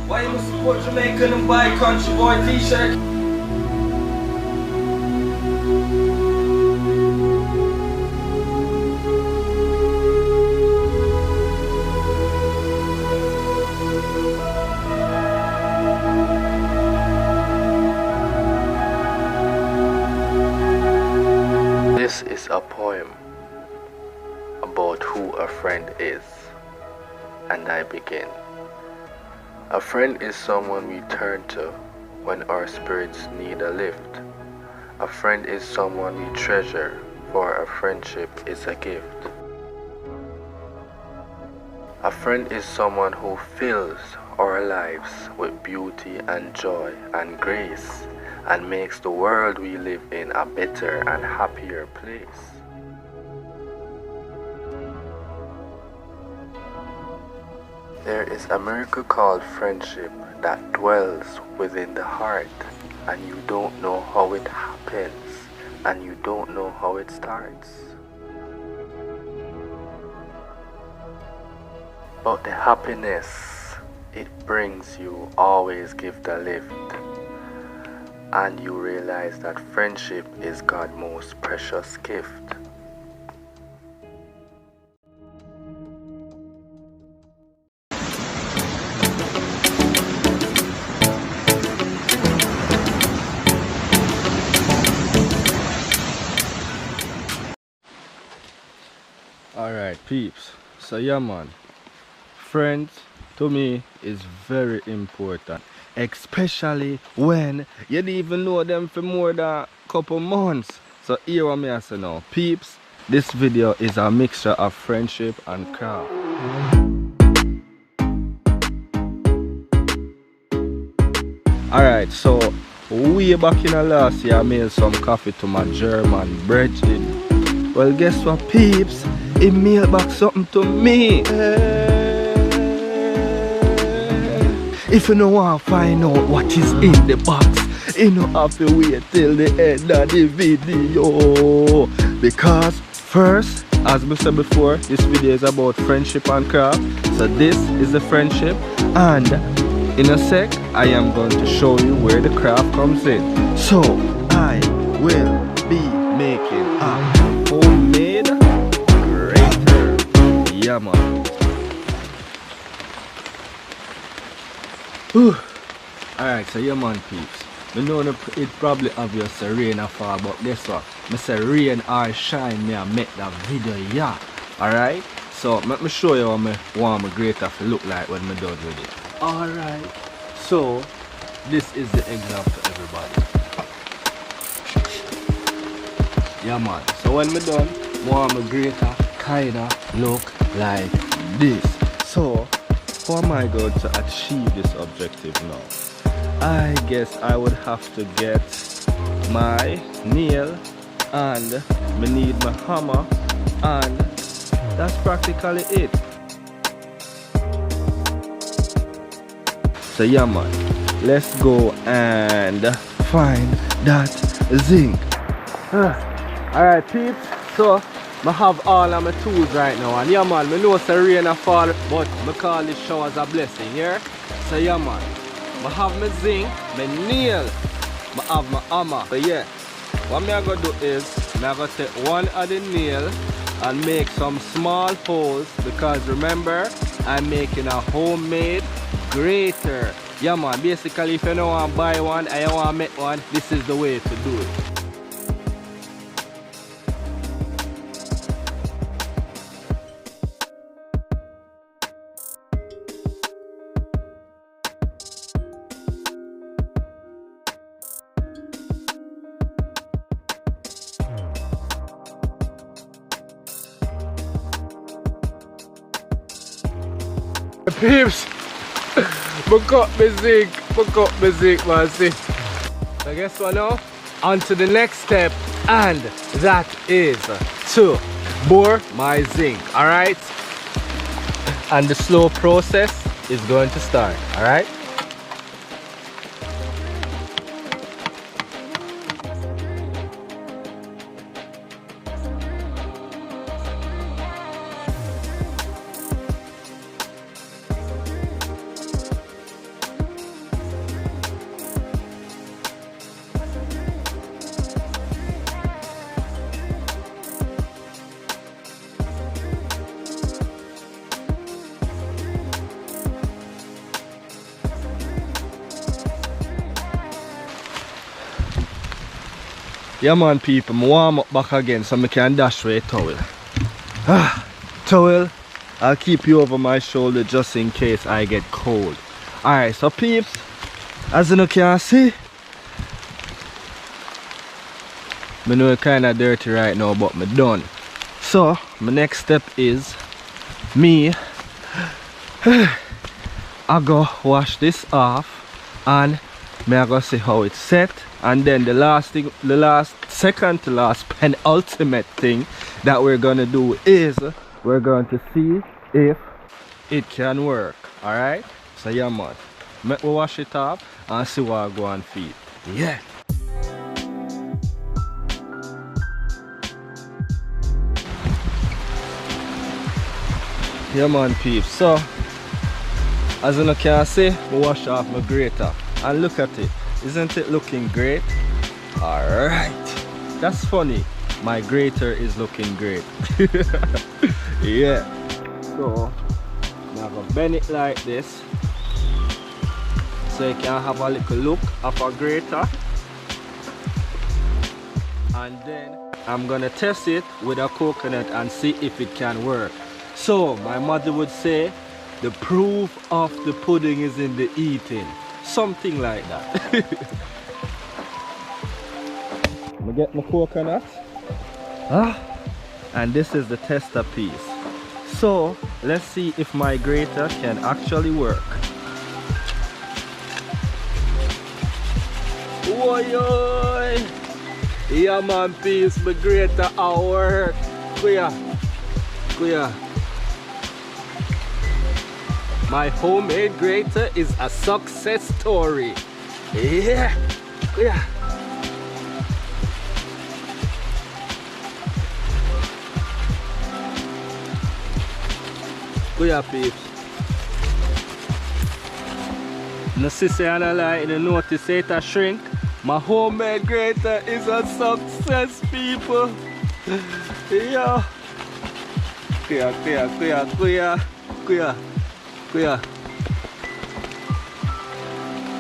Why you must support Jamaican and buy Kountry Boi t-shirt? This is a poem about who a friend is, and I begin. A friend is someone we turn to when our spirits need a lift. A friend is someone we treasure, for a friendship is a gift. A friend is someone who fills our lives with beauty and joy and grace, and makes the world we live in a better and happier place. There is a miracle called friendship that dwells within the heart, and you don't know how it happens, and you don't know how it starts. But the happiness it brings you always give the lift, and you realize that friendship is God's most precious gift. Alright peeps, so yeah man, friends to me is very important, especially when you didn't even know them for more than a couple months. So here what me I say now, peeps, this video is a mixture of friendship and craft. Alright, so way back in the last year I made some coffee to my German brethren. Well guess what peeps, he mailed back something to me. If you don't want to find out what is in the box, you don't have to wait till the end of the video. Because first, as we said before, this video is about friendship and craft. So this is the friendship, and in a sec, I am going to show you where the craft comes in. So I will be making a homemade grater. Yeah man. Alright, so yeah man peeps, I know it probably obvious the rain a fall, but guess what, I say rain or shine me and make that video, yeah. Alright, so let me show you what I want my grater to look like when I'm done with it. Alright, so this is the example for everybody. Yeah man, so when I'm done, I want my grater kinda look like this. So how am I going to achieve this objective now? I guess I would have to get my nail, and I need my hammer, and that's practically it. So yeah man, let's go and find that zinc. Alright peeps, so I have all of my tools right now, and yeah man, I know it's a rain a fall, but I call this shower as a blessing, yeah? So yeah man, I have my zinc, my nail, I have my hammer. So yeah, what I'm going to do is, I'm going to take one of the nail and make some small holes, because remember, I'm making a homemade grater. Yeah man, basically if you don't want to buy one and you want to make one, this is the way to do it. Peeps, book up my zinc, man, see. So guess what now? On to the next step, and that is to bore my zinc, alright? And the slow process is going to start, alright? Yeah man people, I'm warm up back again so I can dash with a towel. Towel, I'll keep you over my shoulder just in case I get cold. Alright, so peeps, as you can see, I know it's kinda dirty right now, but I'm done. So my next step is me I go wash this off and I go see how it's set, and then the second to last penultimate thing that we're gonna do is we're going to see if it can work. Alright? So yeah man, make we wash it off and see what I go and feed. Yeah. Yeah man peeps, so as you can see, I wash off my grater and look at it, isn't it looking great? Alright, that's funny, my grater is looking great. Yeah, so I'm gonna bend it like this so you can have a little look of a grater, and then I'm gonna test it with a coconut and see if it can work. So my mother would say the proof of the pudding is in the eating, something like that. I'm gonna get my coconut, and this is the tester piece. So let's see if my grater can actually work. Oi, yeah man peeps, my grater at work. Kuya. My homemade grater is a success story. Yeah. Kuya peeps. No sister and I like to notice it a shrink. My homemade grater is a success, people. Yeah. Kuya.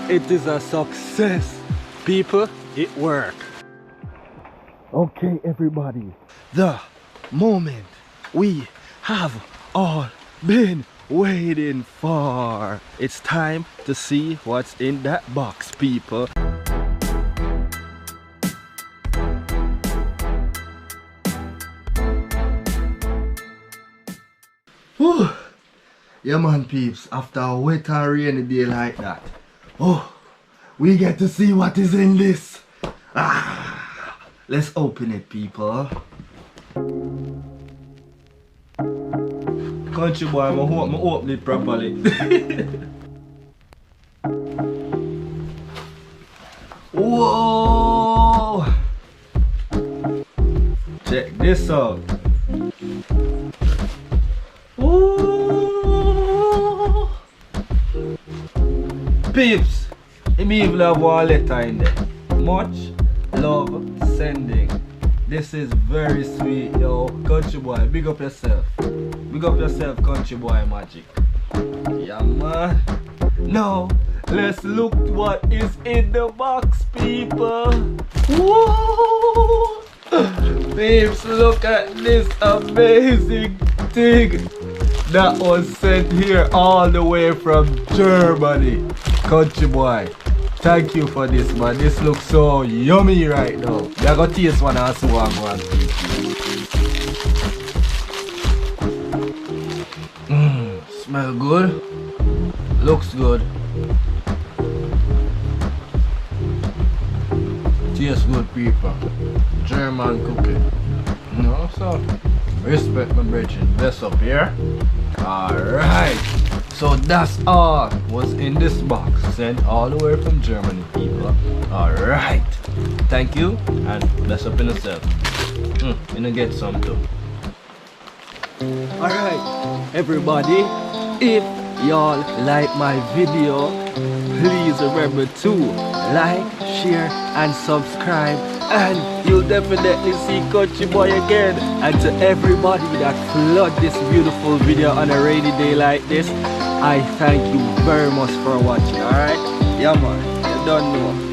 It is a success, people. It worked. Okay, everybody. The moment we have all been waiting for. It's time to see what's in that box, people. Whew. Yeah man peeps, after a wet and rainy day like that, we get to see what is in this. Let's open it, people. Country boy, I hope I open it properly. Whoa! Check this out. Ooh. Peeps, it may even have one letter in there. Much love sending. This is very sweet, yo. Country boy, big up yourself. Big up yourself, country boy magic. Yeah man. Now let's look what is in the box, people. Woo! Peeps, look at this amazing thing that was sent here all the way from Germany. Country boy, thank you for this, man. This looks so yummy right now. I got taste one and see what I'm going to eat. Smell good. Looks good. Tastes good, people. German cooking. No, so respect my brethren. Bless up here. Alright. So that's all was in this box. Sent all the way from Germany, people. Alright. Thank you and bless up in yourself. Gonna get some too. Alright, everybody. If y'all like my video, please remember to like, share and subscribe, and you'll definitely see Kountry Boi again. And to everybody that flood this beautiful video on a rainy day like this, I thank you very much for watching. Alright, yeah man, you don't know.